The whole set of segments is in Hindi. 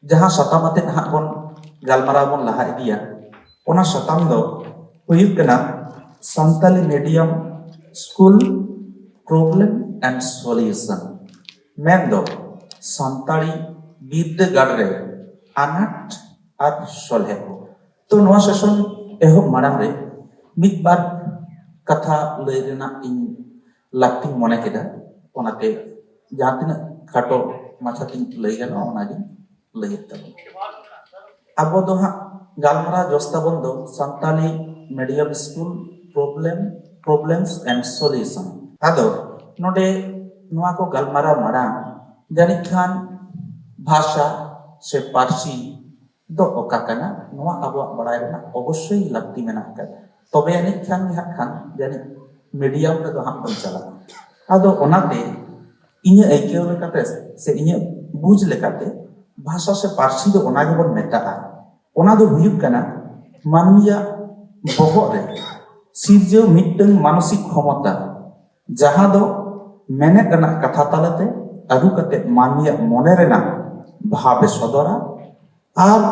जहाँ सताम आते हाँ बन गलमाराव बन लहा इदिया ओना सताम दो हुयुग कना Santali medium school problem and solution main दो संताली बिद्दागाड़ रे आनाट और सलहे को तो नवा सेशन एहब माड़ांग रे मिद बार कथा लय रेना इन लाक्ति मने केदा ओनाते जहाँ तिना खाटो माछा तिन लय गना ओनागी लय तब अब दो हाँ गालमारा जोस्ता बंदो Santali medium school problems and solution आदो नोडे नोआ को गालमारा माड़ा जानी खान भाषा से पारसी दो ओका कना नोआ अबो बड़ाय रेना अवश्य लाक्ति मेना का तबे अनेक खान हा खान जानी मीडियम रे दो हम बन चला आदो ओनाते इन्हें ऐक्यो लेकाते से इन्हें बुझ लेकाते भाषा से पारसी दो ओना गेबन मेताआ ओना दो हुयुग कना मानमिया बहर रे सिरजो मिटन मानसिक क्षमता जहां दो मेने कना कथा तालते अरु कते मानमिया मने रेना भावे सदरा और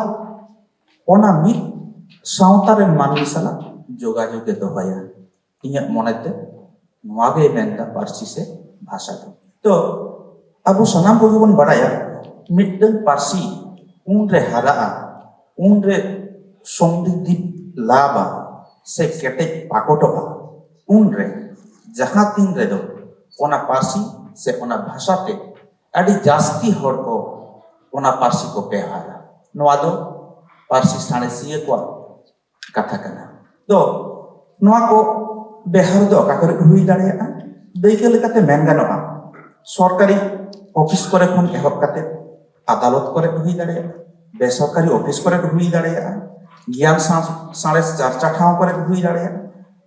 ओना मिट सावता रे मानमि साला जोगाजोग के दोहया इन्हें मनेते नवागे मेनता पारसी से भाषा तो अब सनाम को बन बड़ाया मिटन पारसी उन रे हरा उन रे समृद्धि लाभा से केटे पाकोटोआ उन रे जहां तीन रे दो ओना पारसी से ओना भाषा ते अड़ी जास्ती हर को ओना पारसी को बेहारा नवा दो पारसी साणेसिया को कथा कना तो नवा को बेहार दो का करे हुई दाड़ेया दैके लेकाते मेन गानोआ सरकारी ऑफिस करे खन एहब काते अदालत करे हुई दाड़ेया बेसरकारी ऑफिस करे हुई दाड़ेया ज्ञान साणेस चर्चा ठाव करे हुई दाड़ेया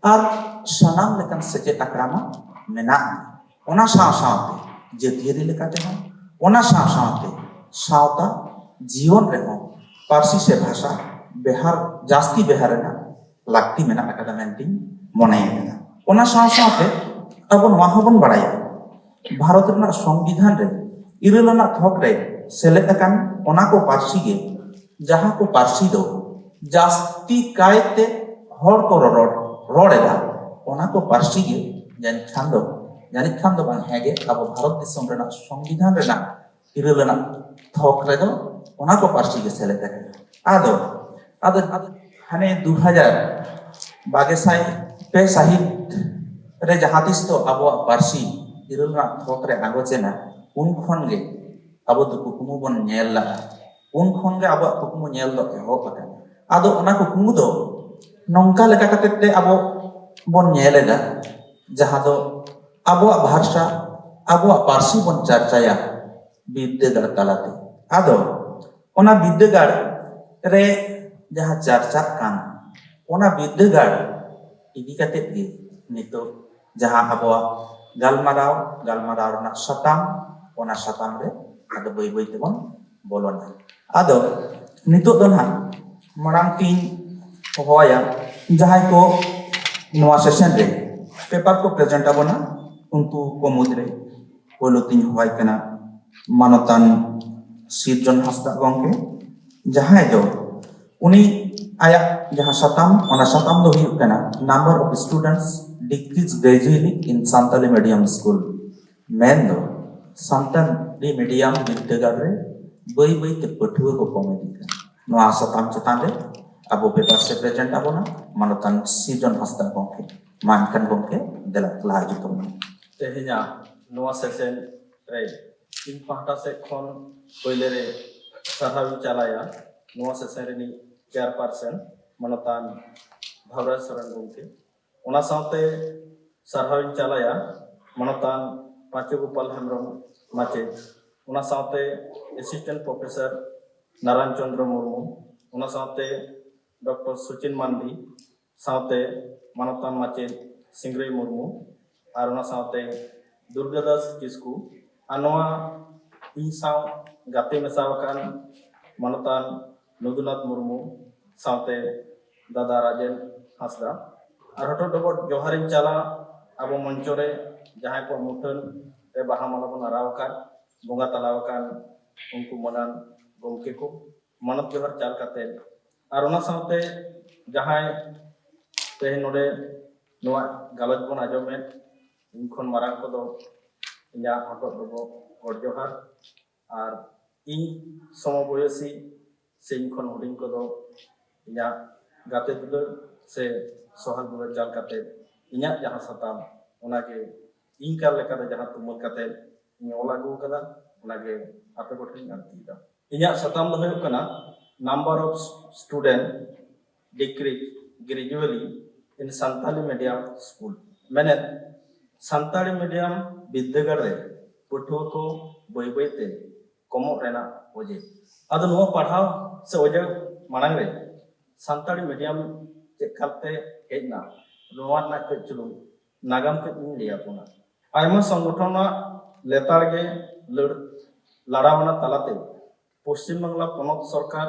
और सनाम लेकान सेचेत आखड़ा मा मेना ओना साव सावते जेतियारि लेकाते हो ओना साव सावते सावता जीवन रे हो पारसी से भाषा बेहार जास्ती बेहार रेना लाक्ति मेना आकादा मेंटिंग मने मेना ओना साव सावते अब नवा होबन बड़ाया भारत रेना संविधान रे इरेलना थक रे सेलेद अकान ओना को पारसी गे जहां को पारसी दो जास्ती कायते हर को रोड़ेदा ओना को पारसी गे जानी खान दो बांग हेगे अब भारत दिसम रेना संविधान रेना इरेलना थक रे दो ओना को पारसी गे सेलेद आदो आदो हाने 2022 पे साहित रे जहां तिस तो अब पारसी इरेलना थक रे आगोचेना उन खन गे अब तो कुकुमु बन नेल ला उन खन गे अब कुकुमु नेल दो एहब अकान आदो ओना कुकुमु दो नंका लेका काते ते अब बन नेलेदा जहां दो अब भाषा अब पारसी बन चर्चाया बिद्दागाड़ तालाते आदो ओना बिद्दागाड़ रे जहां चर्चा कान ओना बिद्दागाड़ इदी काते गे नितो जहां अब गालमाराव रना सताम ओना सताम रे आदो बई बई तेबन बोलोना आदो नितो दो ना मरांग तीन होया जहां को नवा सेशन रे पेपर को प्रेजेंट आबोना उनको को मुद्रे पोलो तीन होय कना मानतान सिरजन हस्ता गंके जहां दो उनी आया जहां सताम ओना सताम दो हुयुग कना number of students decrease gradually in Santali medium school main दो संताली मीडियम बिद्दागाड़ रे बई बई ते पठुआ को कमेदी नवा सताम चेतान रे अब पेपर से प्रेजेंट आबोना मानतान सिरजन हस्ता गंके मानकान गंके देला क्लास जुतम तेहेnya नवा सेशन रे इन पाहटा से खन पहले रे सरहावी चलाया नवा सेशन रे चेयरपर्सन मानतान भावराज सरन गंके ओना साथे सरहावी चलाया मानतान पांचु गोपाल हेम्ब्रम माचे ओना साथे असिस्टेंट प्रोफेसर नारायण चंद्र मुर्मू ओना साथे डॉक्टर सुचिन मांडी साथे मानतान माचे सिंगरई मुर्मू और ओना साथे दुर्गादास किस्कू आनवा इन साव गाते मेसावकान मानतान नदुनाथ मुर्मू साथे दादा राजेन हासदा और हटो डबट जोहारिन चला अब मंचरे जहां को मुठन रे बाहा माला बन आरावकान बोंगा तलावकान उनको मनान गमके को मानत जोहर चाल काते और ओना साथे जहां ते नोडे नोआ गलत बन आजमे इन खन मारांग को दो इना हटो दो गड जोहर और इन समबयसी से इन खन हुडिंग को दो इना गाते दुल से सोहल दुल चाल काते इना जहां सताम ओना के इन का लेका जहां तुमल काते इन ओला गु कदा ओना के आपे कोठिन अंतीदा इना सताम दो होय कना number of student decrease gradually in Santali medium school मैंने संताली मीडियम विद्यागढ़ रे पठुआ को बई बईते कमो रेना वजे अदो नो पढ़ाव से वजे मांग रे संताली मीडियम चेकते हेजना नोआ ना कचलु नागाम के इन लिया पुना आयमा संगठन लेतार गे लड़ावना तलाते पश्चिम बांगला पनत सरकार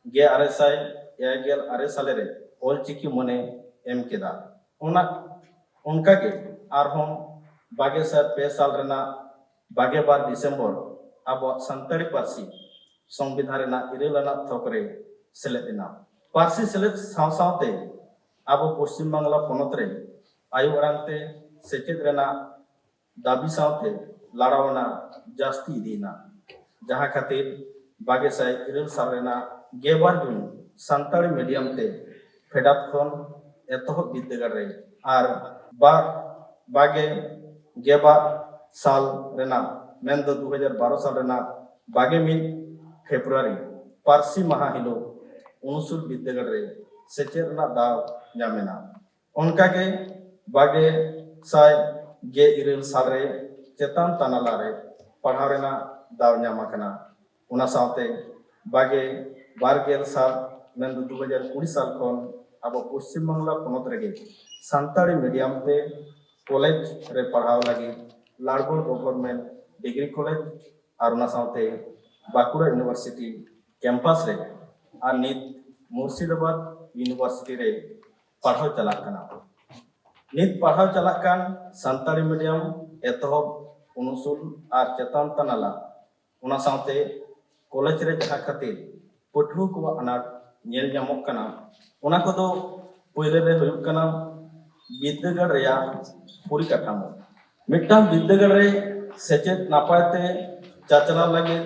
गे आरएसआई एगेल आरे साले रे ऑलचिकी मने एम केदा ओना उनका के आरहों बागे सर पे साल रेना बागे बार दिसंबर अब संताली पार्सी संविधान रेना इरेलना थोकरे सेलेदिना पार्सी सेलेद सावसावते अब पश्चिम बांगला पनत रे आयु अरांगते सेचेद रेना दाबी सावते लड़ावना जास्ती दीना जहां खातिर बागे साय इरेल साल रेना गेबार जुन संताली मीडियम ते फेडात खन एतहब विद्यागढ़ रे और बागे गेबा साल रेना मेन दो 2012 साल रेना बागे मिन फेब्रुआरी पार्सी माहा हिलो उनसुल विद्यागढ़ रे सेचेद रेना दाव ᱧᱟᱢᱮᱱᱟ उनका के बागे साय गे इरेल साल रे चेतान तानाला रे पढ़ाव रेना दाव ᱧᱟᱢᱟᱠᱟᱱᱟ उना सावते बागे बारगेल साल मेन 2020 साल खन अब पश्चिम बांगला पनत रेगे संताली मीडियम ते कॉलेज रे पढ़ाव लगी लाड़गोल गवर्नमेंट डिग्री कॉलेज और उना सावते बाकुड़ा यूनिवर्सिटी कैंपस रे और नित मुर्शिदाबाद यूनिवर्सिटी रे पढ़ाव चला कना नित पढ़ाव चला कान संताली मीडियम एतहब उनसुल और चेतन तनाला उना सावते कॉलेज रे जहां खातिर पठुआ को अनाट नेल ᱧᱟᱢᱚᱜ कना उना को दो पहिले रे हुयुग कना विद्यागढ़ रेया परिकाठामो मिटांग विद्यागढ़ रे सेचेत नापायते चाचला लगे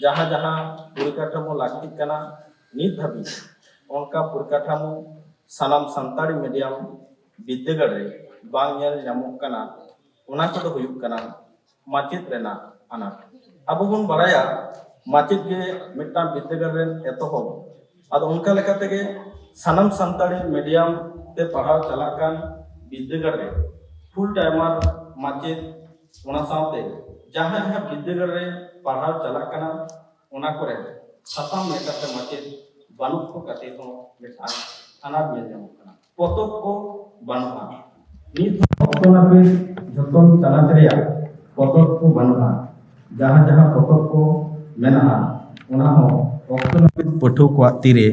जहां जहां परिकाठामो लागती कना नित धाबी उनका परिकाठामो सानाम संताली मीडियम विद्यागढ़ रे बांग नेल ᱧᱟᱢᱚᱜ कना उना को दो हुयुग कना माचित रेना अनाट अब बन बराया माचित के मिटांग विद्यागढ़ रे एतहब अब उनका लेकाते के सानम संताली मीडियम ते पढ़ाव चला कान विद्यागढ़ रे फुल टाइमर माचित उना सावते जहां जहां विद्यागढ़ रे पढ़ाव चला काना उना करे सताम लेकाते माचित बानुक को काते हो मिटा अनाट मिल जामो काना पोतोब को बानुआ नित ऑक्टोबर पे जतन चलात रेया पोतोब को बानुआ जहां जहां पोतोब को मेना उना हो पठुआ को तीरे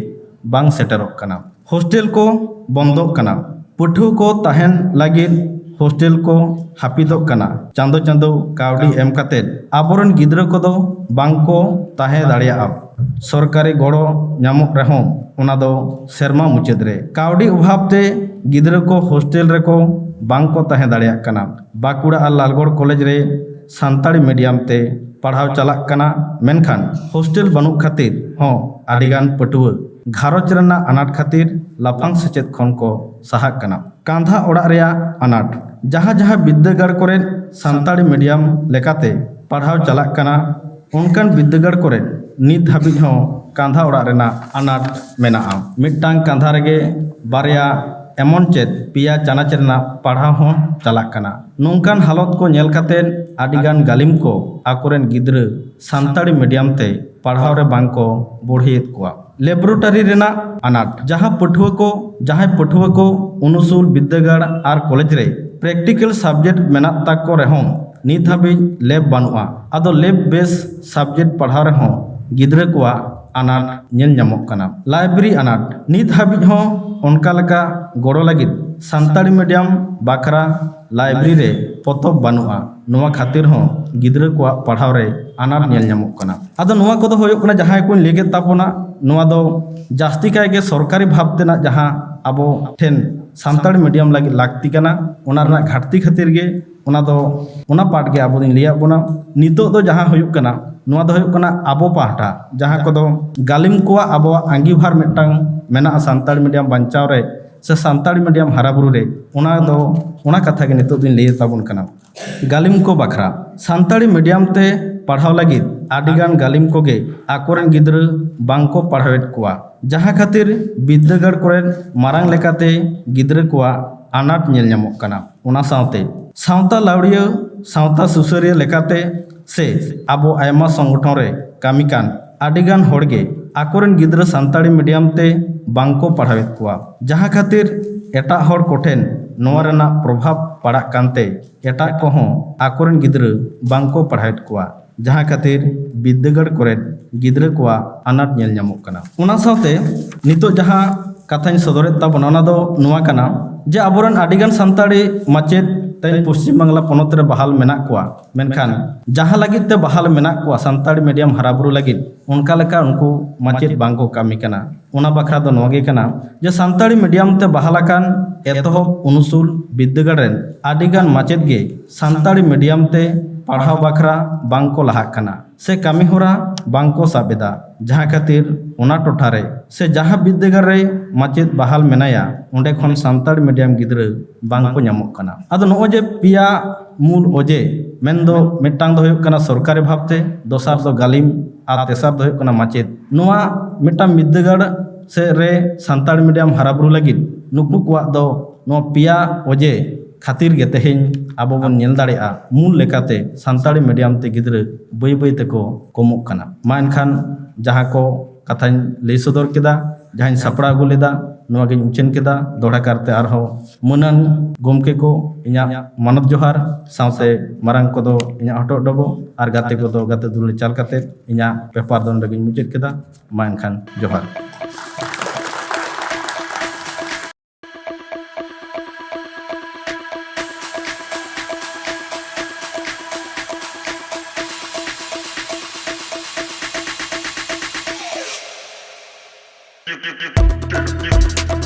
बांग सेटरोक कना हॉस्टल को बंदोक कना पठुआ को तहन लगे हॉस्टल को हापिदोक कना चांदो चांदो कावड़ी एम काते आबोरन गिद्रा को दो बांग को ताहे दाड़िया सरकारी गड़ो ᱧᱟᱢᱚᱜ रहों उना दो सेरमा मुचाद रे कावड़ी अभाव ते गिद्रा को हॉस्टल रे को बांग को ताहे दाड़िया कना बाकुड़ा और लालगढ़ कॉलेज रे संताली मीडियम ते पढ़ाव चला कना मेनखान हॉस्टल बनुक खातिर हों आदिगान पटुआ घारोच रेना अनाट खातिर लाफांग सेचेद खन को साहाक कना कांधा ओड़ा रेया अनाट जहां जहां विद्यागढ़ करे संताली मीडियम लेकाते पढ़ाव चला कना उनकान विद्यागढ़ करे नित हाबिज हों कांधा ओड़ा रेना अनाट मेनाआ मिटांग कांधा रेगे बारिया एमन चेद पिया चानाच रेना पढ़ाव हों चला कना नोंकान हालत को नेल कातेन आदिगान गालिम को आकोरेन गिद्रा संताली मीडियम ते पढ़ाव रे बांग को बढ़ियत कोआ लेबोरेटरी रेना अनाट जहां पठुआ को उनसुल विद्यागढ़ और कॉलेज रे प्रैक्टिकल सब्जेक्ट मेना तक को रेहों नित हाबिज लैब बानुआ आदो लैब बेस सब्जेक्ट पढ़ाव रेहों गिद्रा को अनाट नेल ᱧᱟᱢᱚᱜ कना लाइब्रेरी अनाट नित हाबिज हों उनका लगा गड़ो लगित सानताड़ी मीडियम बाखरा लाइब्रेरी रे पोतब बानुआ नोवा खातिर हो गिद्रा को पढ़ाव रे अनाट नेल ᱧᱟᱢᱚᱜ कना आदो नोवा कोदो होयो कना जहां को लेगे ताबोना नोवा दो जास्ती काय के सरकारी भाव तेना जहां आबो ठेन सानताड़ी मीडियम लागी लागती कना ओना रना घाटती खातिर गे ओना दो ओना पाठ गे आबो दिन लिया बोना नितो दो जहां होयो कना नोवा दो होयो कना आबो पाहटा जहां कोदो गालिम को आबो आंगीभार मिटांग मेना सानताड़ी मीडियम बंचाव रे से सानताड़ी मीडियम हराबुरु रे ओना कथा के नितो दिन लिया ताबोन कना गालिम को बखरा सानताड़ी मीडियम ते पढ़ाव लगी आदिगान गालिम को गे आकोरेन गिद्र बांको पढ़ावेत कुआ जहां खातिर विद्यागढ़ कोरेन मारांग लेकाते गिद्र कुआ अनाट नेल ᱧᱟᱢᱚᱜ कना ओना सावते सावता लावड़िया सावता सुसरिया लेकाते से आबो आयमा संगठन रे कामी कान आदिगान होड़गे आकोरेन गिद्र सानताड़ी मीडियम ते बांको पढ़ावेत कुआ जहां खातिर एटा होड़ कोठेन नोवा रेना प्रभाव पड़ा कानते एटा कोहों आकोरेन गिद्र बांको पढ़ावेत कुआ जहां खातिर विद्यागढ़ कोरेन गिद्र कुआ अनाट नेल ᱧᱟᱢᱚᱜ कना ओना सावते नितो जहां कथाñ सदरेत ताबोना ओना दो नोवा कना जे आबोरन आदिगान सानताड़ी माचेद तैन पश्चिम बांग्ला पनत रे बहाल मेना कुआ मेनखान जहां लागित ते बहाल मेना कुआ सानताड़ी मीडियम हराबुरु लागित उनका लेका उनको माचेद बांको कामी कना ओना बखरा दो नोगे कना जे सानताड़ी मीडियम ते बहालाकान एतोहब उनुसुल विद्यागढ़ रेन आदिगान माचेद गे सानताड़ी मीडियम ते पढ़ाव बखरा बांको लहा कना से कामी होरा बांको साबेदा जहां खातिर ओना टोठारे से जहां विद्यागढ़ रे माचेद बहाल मेनाया ओंडे खन सानताड़ी मीडियम गिद्र बांको ᱧᱟᱢᱚᱜ कना आदो नो जे पिया मूल ओजे मेनदो मिटांग दो होयो कना सरकारी भावते दोसार दो गालिम आ तेसार दो होयो कना माचेद नोआ मिटांग विद्यागढ़ से रे सानताड़ी मीडियम हराबुरु लगिद नुकु कुआ दो नो पिया ओजे खातिर गे तेहेñ आबो बन नेल दाड़ेआ मूल लेकाते सानताड़ी मीडियम ते गिद्र बई बई तेको कमोग कना मा एनखान जहां को कथाñ लई सदर केदा जहां सापड़ा अगु लेदा नोवा गिन उचेन केदा दोड़ा करते आरहो मनान गोमके को इना मानव जोहार सावसे मारांग को दो इना हटो डबो आर गाते को दो गाते दुले चाल काते इना पेपर दोन लगिन मुचेद केदा मा एनखान जोहार You